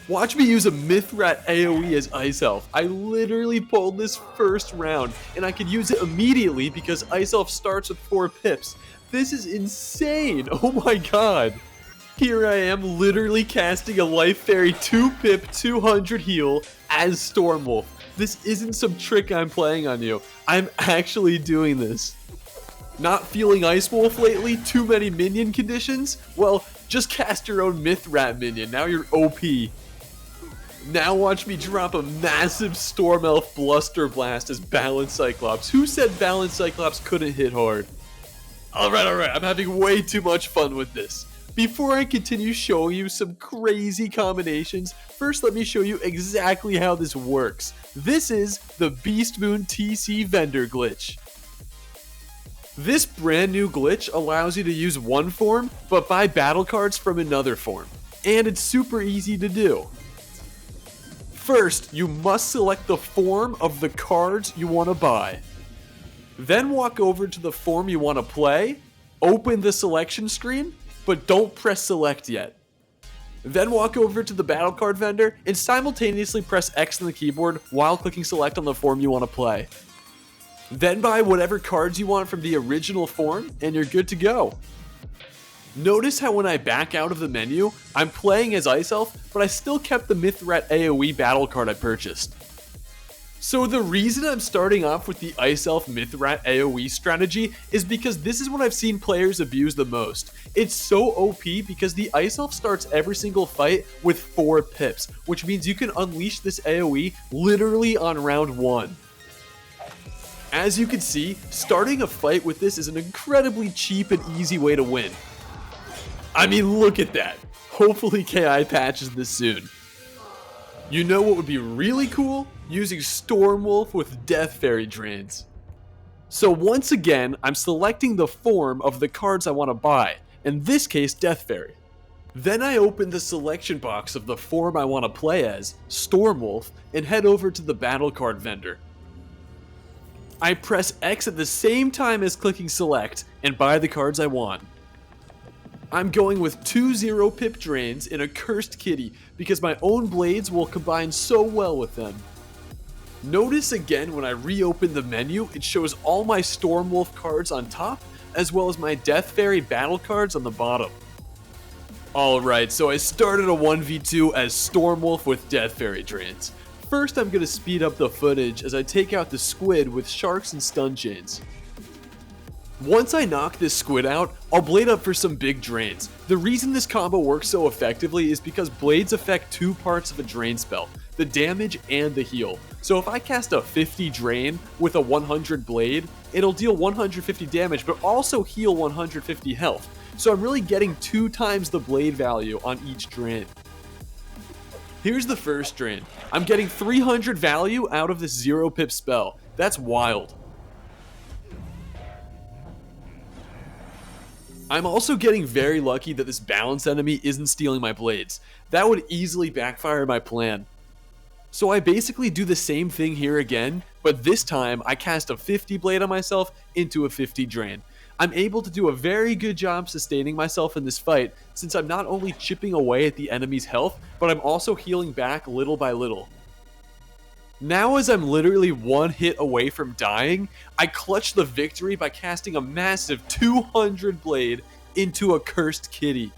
Watch me use a Mythrat AoE as Ice Elf. I literally pulled this first round, and I could use it immediately because Ice Elf starts with 4 pips. This is insane! Oh my god! Here I am literally casting a Life Fairy 2-pip 200 heal as Stormwolf. This isn't some trick I'm playing on you. I'm actually doing this. Not feeling Ice Wolf lately? Too many minion conditions? Well, just cast your own Mythrat minion. Now you're OP. Now watch me drop a massive Storm Elf Bluster Blast as Balanced Cyclops. Who said Balanced Cyclops couldn't hit hard? Alright, I'm having way too much fun with this. Before I continue showing you some crazy combinations, first let me show you exactly how this works. This is the Beastmoon TC vendor glitch. This brand new glitch allows you to use one form, but buy battle cards from another form. And it's super easy to do. First, you must select the form of the cards you want to buy. Then walk over to the form you want to play, open the selection screen, but don't press select yet. Then walk over to the battle card vendor and simultaneously press X on the keyboard while clicking select on the form you want to play. Then buy whatever cards you want from the original form and you're good to go. Notice how when I back out of the menu, I'm playing as Ice Elf, but I still kept the Mythrat AoE battle card I purchased. So the reason I'm starting off with the Ice Elf Mythrat AoE strategy is because this is what I've seen players abuse the most. It's so OP because the Ice Elf starts every single fight with 4 pips, which means you can unleash this AoE literally on round 1. As you can see, starting a fight with this is an incredibly cheap and easy way to win. I mean, look at that. Hopefully KI patches this soon. You know what would be really cool? Using Stormwolf with Death Fairy drains. So once again, I'm selecting the form of the cards I want to buy, in this case Death Fairy. Then I open the selection box of the form I want to play as, Stormwolf, and head over to the battle card vendor. I press X at the same time as clicking select and buy the cards I want. I'm going with 2 0-pip drains and a Cursed Kitty because my own blades will combine so well with them. Notice again when I reopen the menu, it shows all my Stormwolf cards on top, as well as my Death Fairy battle cards on the bottom. Alright, so I started a 1v2 as Stormwolf with Death Fairy drains. First I'm going to speed up the footage as I take out the squid with sharks and stun chains. Once I knock this squid out, I'll blade up for some big drains. The reason this combo works so effectively is because blades affect 2 parts of a drain spell, the damage and the heal. So if I cast a 50 drain with a 100 blade, it'll deal 150 damage but also heal 150 health. So I'm really getting 2 times the blade value on each drain. Here's the first drain. I'm getting 300 value out of this 0-pip spell. That's wild. I'm also getting very lucky that this balanced enemy isn't stealing my blades. That would easily backfire my plan. So I basically do the same thing here again, but this time I cast a 50 blade on myself into a 50 drain. I'm able to do a very good job sustaining myself in this fight since I'm not only chipping away at the enemy's health, but I'm also healing back little by little. Now as I'm literally 1 hit away from dying, I clutch the victory by casting a massive 200 blade into a Cursed Kitty.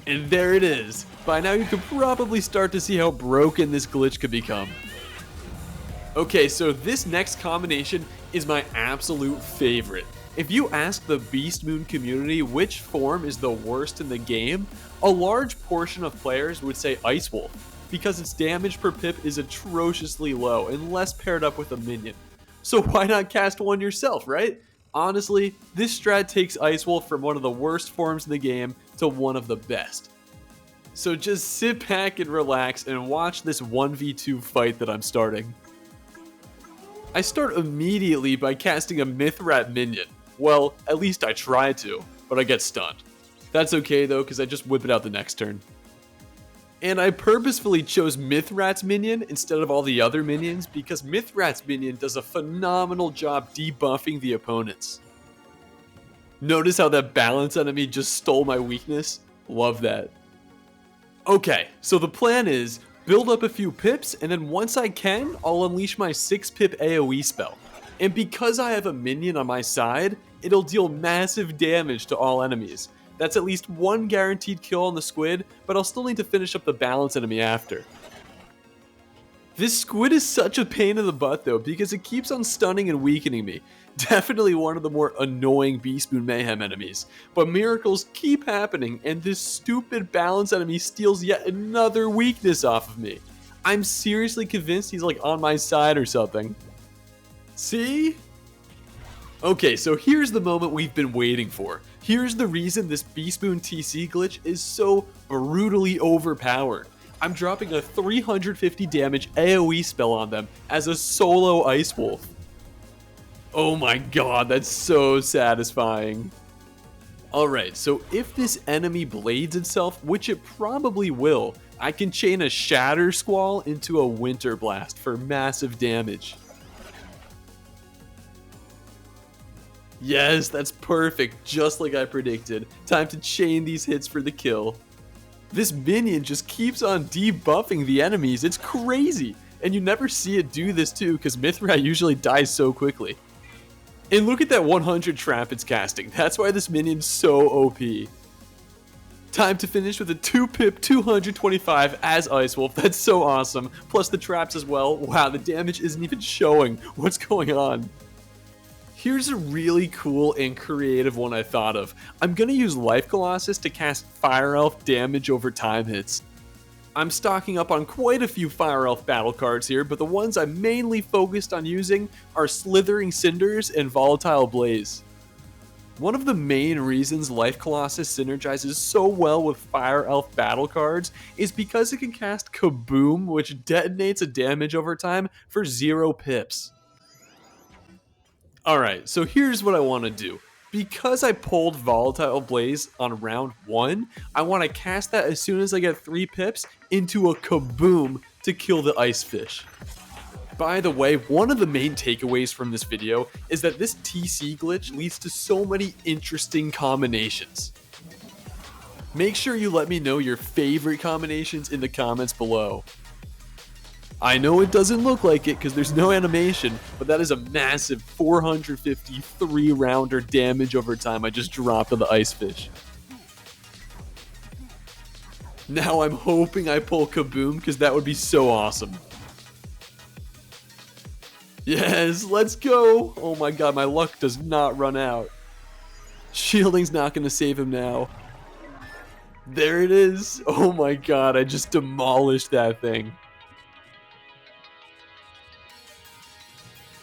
And there it is. By now you can probably start to see how broken this glitch could become. Okay, so this next combination is my absolute favorite. If you ask the Beastmoon community which form is the worst in the game, a large portion of players would say Ice Wolf, because its damage per pip is atrociously low unless paired up with a minion. So why not cast one yourself, right? Honestly, this strat takes Ice Wolf from one of the worst forms in the game to one of the best. So just sit back and relax and watch this 1v2 fight that I'm starting. I start immediately by casting a Mythrat minion. Well, at least I try to, but I get stunned. That's okay though, because I just whip it out the next turn. And I purposefully chose Mythrat's minion instead of all the other minions because Mythrat's minion does a phenomenal job debuffing the opponents. Notice how that balance enemy just stole my weakness? Love that. Okay, so the plan is build up a few pips, and then once I can, I'll unleash my 6-pip AoE spell. And because I have a minion on my side, it'll deal massive damage to all enemies. That's at least one guaranteed kill on the squid, but I'll still need to finish up the balance enemy after. This squid is such a pain in the butt though, because it keeps on stunning and weakening me. Definitely one of the more annoying Beastmoon Mayhem enemies. But miracles keep happening, and this stupid balance enemy steals yet another weakness off of me. I'm seriously convinced he's like on my side or something. See? Okay, so here's the moment we've been waiting for. Here's the reason this Beastmoon TC glitch is so brutally overpowered. I'm dropping a 350 damage AoE spell on them as a solo Ice Wolf. Oh my god, that's so satisfying. Alright, so if this enemy blades itself, which it probably will, I can chain a Shatter Squall into a Winter Blast for massive damage. Yes, that's perfect, just like I predicted. Time to chain these hits for the kill. This minion just keeps on debuffing the enemies, it's crazy! And you never see it do this too, because Mithrat usually dies so quickly. And look at that 100 trap it's casting, that's why this minion's so OP. Time to finish with a 2-pip 225 as Ice Wolf, that's so awesome. Plus the traps as well, wow, the damage isn't even showing, what's going on? Here's a really cool and creative one I thought of. I'm going to use Life Colossus to cast Fire Elf damage over time hits. I'm stocking up on quite a few Fire Elf battle cards here, but the ones I'm mainly focused on using are Slithering Cinders and Volatile Blaze. One of the main reasons Life Colossus synergizes so well with Fire Elf battle cards is because it can cast Kaboom, which detonates a damage over time for 0 pips. Alright, so here's what I want to do. Because I pulled Volatile Blaze on round 1, I want to cast that as soon as I get 3 pips into a Kaboom to kill the Ice Fish. By the way, one of the main takeaways from this video is that this TC glitch leads to so many interesting combinations. Make sure you let me know your favorite combinations in the comments below. I know it doesn't look like it because there's no animation, but that is a massive 453 rounder damage over time I just dropped on the Ice Fish. Now I'm hoping I pull Kaboom because that would be so awesome. Yes, let's go! Oh my god, my luck does not run out. Shielding's not going to save him now. There it is! Oh my god, I just demolished that thing.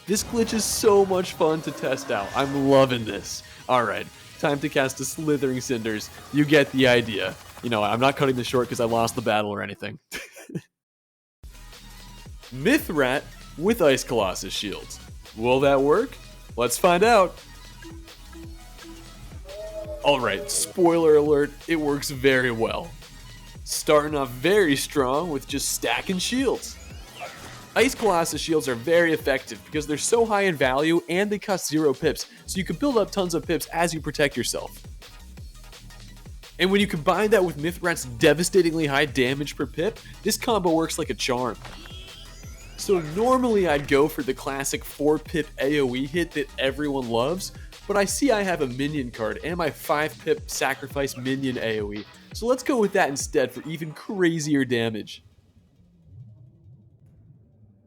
This glitch is so much fun to test out. I'm loving this. Alright, time to cast a Slithering Cinders. You get the idea. You know, I'm not cutting this short because I lost the battle or anything. Mithrat with Ice Colossus shields. Will that work? Let's find out. Alright, spoiler alert, it works very well. Starting off very strong with just stacking shields. Ice Colossus shields are very effective because they're so high in value and they cost 0 pips, so you can build up tons of pips as you protect yourself. And when you combine that with Mithrat's devastatingly high damage per pip, this combo works like a charm. So normally I'd go for the classic 4-pip AoE hit that everyone loves, but I see I have a minion card and my 5-pip sacrifice minion AoE, so let's go with that instead for even crazier damage.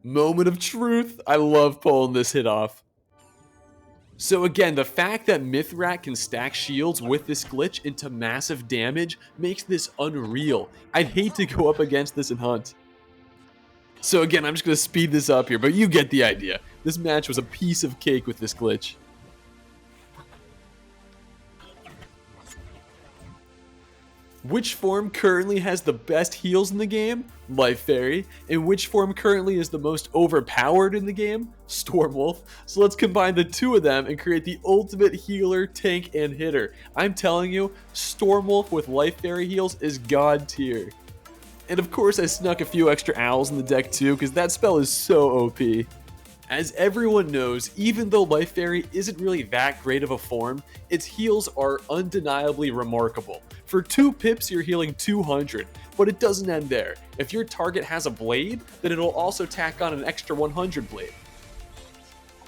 Moment of truth. I love pulling this hit off. So again, the fact that Mithrat can stack shields with this glitch into massive damage makes this unreal. I'd hate to go up against this and hunt. So again, I'm just going to speed this up here, but you get the idea. This match was a piece of cake with this glitch. Which form currently has the best heals in the game? Life Fairy. And which form currently is the most overpowered in the game? Stormwolf. So let's combine the two of them and create the ultimate healer, tank, and hitter. I'm telling you, Stormwolf with Life Fairy heals is god tier. And of course I snuck a few extra owls in the deck too, because that spell is so OP. As everyone knows, even though Life Fairy isn't really that great of a form, its heals are undeniably remarkable. For 2 pips, you're healing 200, but it doesn't end there. If your target has a blade, then it'll also tack on an extra 100 blade.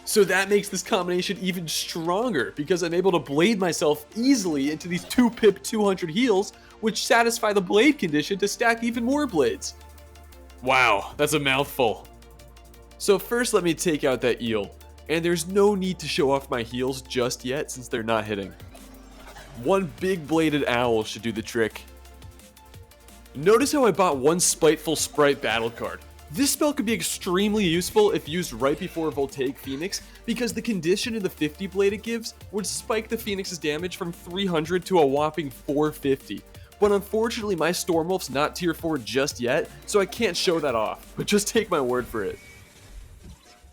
So that makes this combination even stronger, because I'm able to blade myself easily into these 2 pip 200 heals, which satisfy the blade condition to stack even more blades. Wow, that's a mouthful. So first let me take out that eel, and there's no need to show off my heals just yet since they're not hitting. 1 big bladed owl should do the trick. Notice how I bought 1 Spiteful Sprite battle card. This spell could be extremely useful if used right before Voltaic Phoenix, because the condition in the 50 blade it gives would spike the Phoenix's damage from 300 to a whopping 450. But unfortunately my Stormwolf's not tier 4 just yet, so I can't show that off, but just take my word for it.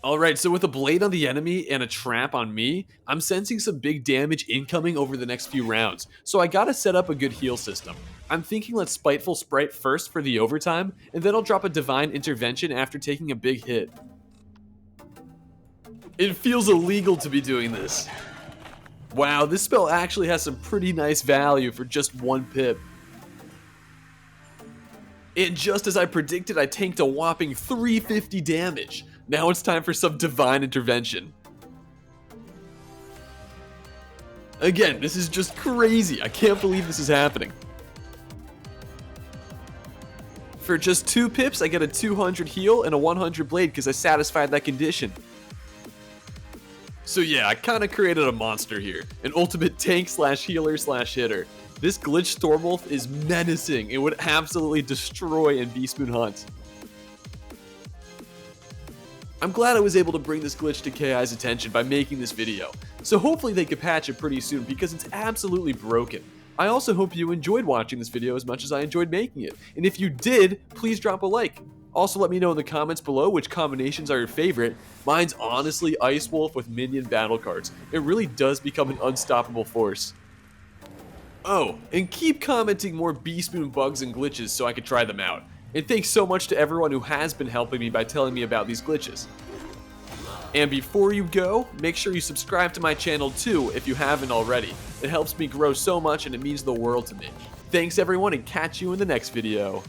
Alright, so with a blade on the enemy and a trap on me, I'm sensing some big damage incoming over the next few rounds, so I gotta set up a good heal system. I'm thinking let's Spiteful Sprite first for the overtime, and then I'll drop a Divine Intervention after taking a big hit. It feels illegal to be doing this. Wow, this spell actually has some pretty nice value for just 1 pip. And just as I predicted, I tanked a whopping 350 damage. Now it's time for some Divine Intervention. Again, this is just crazy. I can't believe this is happening. For just 2 pips, I get a 200 heal and a 100 blade because I satisfied that condition. So yeah, I kind of created a monster here. An ultimate tank slash healer slash hitter. This glitch Stormwolf is menacing. It would absolutely destroy in Beastmoon Hunt. I'm glad I was able to bring this glitch to KI's attention by making this video, so hopefully they can patch it pretty soon because it's absolutely broken. I also hope you enjoyed watching this video as much as I enjoyed making it, and if you did, please drop a like. Also let me know in the comments below which combinations are your favorite. Mine's honestly Ice Wolf with minion battle cards. It really does become an unstoppable force. Oh, and keep commenting more Beastmoon bugs and glitches so I can try them out. And thanks so much to everyone who has been helping me by telling me about these glitches. And before you go, make sure you subscribe to my channel too if you haven't already. It helps me grow so much and it means the world to me. Thanks everyone, and catch you in the next video.